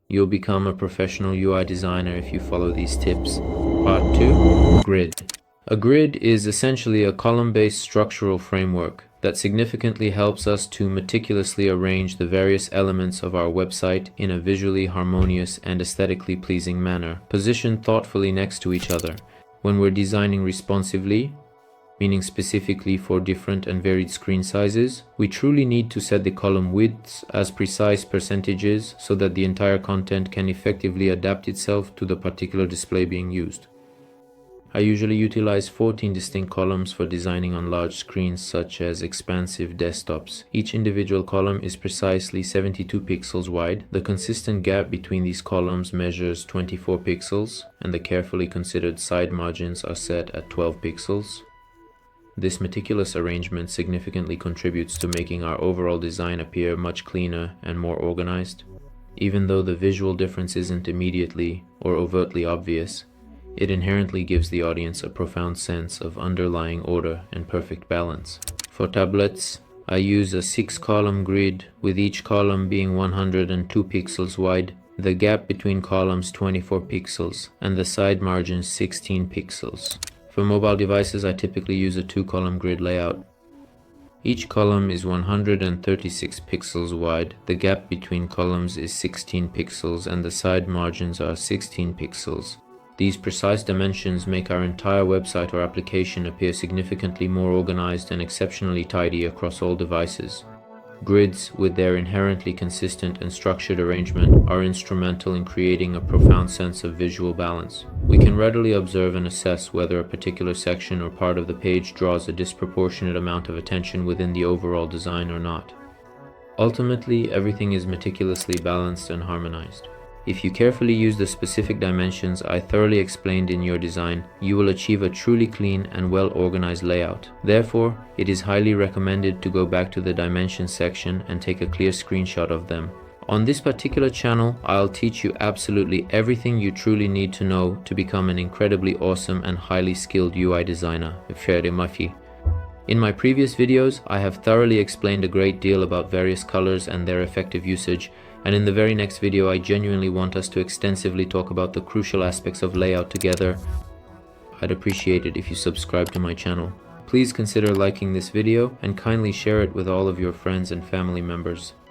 You'll become a professional UI designer if you follow these tips. Part 2. Grid. A grid is essentially a column-based structural framework that significantly helps us to meticulously arrange the various elements of our website in a visually harmonious and aesthetically pleasing manner, positioned thoughtfully next to each other. When we're designing responsively, meaning specifically for different and varied screen sizes, we truly need to set the column widths as precise percentages so that the entire content can effectively adapt itself to the particular display being used. I usually utilize 14 distinct columns for designing on large screens such as expansive desktops. Each individual column is precisely 72 pixels wide. The consistent gap between these columns measures 24 pixels, and the carefully considered side margins are set at 12 pixels. This meticulous arrangement significantly contributes to making our overall design appear much cleaner and more organized. Even though the visual difference isn't immediately or overtly obvious, it inherently gives the audience a profound sense of underlying order and perfect balance. For tablets, I use a 6-column grid, with each column being 102 pixels wide, the gap between columns 24 pixels, and the side margins 16 pixels. For mobile devices, I typically use a 2-column grid layout. Each column is 136 pixels wide, the gap between columns is 16 pixels, and the side margins are 16 pixels. These precise dimensions make our entire website or application appear significantly more organized and exceptionally tidy across all devices. Grids, with their inherently consistent and structured arrangement, are instrumental in creating a profound sense of visual balance. We can readily observe and assess whether a particular section or part of the page draws a disproportionate amount of attention within the overall design or not. Ultimately, everything is meticulously balanced and harmonized. If you carefully use the specific dimensions I thoroughly explained in your design, you will achieve a truly clean and well-organized layout. Therefore, it is highly recommended to go back to the dimensions section and take a clear screenshot of them. On this particular channel, I'll teach you absolutely everything you truly need to know to become an incredibly awesome and highly skilled UI designer. In my previous videos, I have thoroughly explained a great deal about various colors and their effective usage, and in the very next video I genuinely want us to extensively talk about the crucial aspects of layout together. I'd appreciate it if you subscribe to my channel. Please consider liking this video and kindly share it with all of your friends and family members.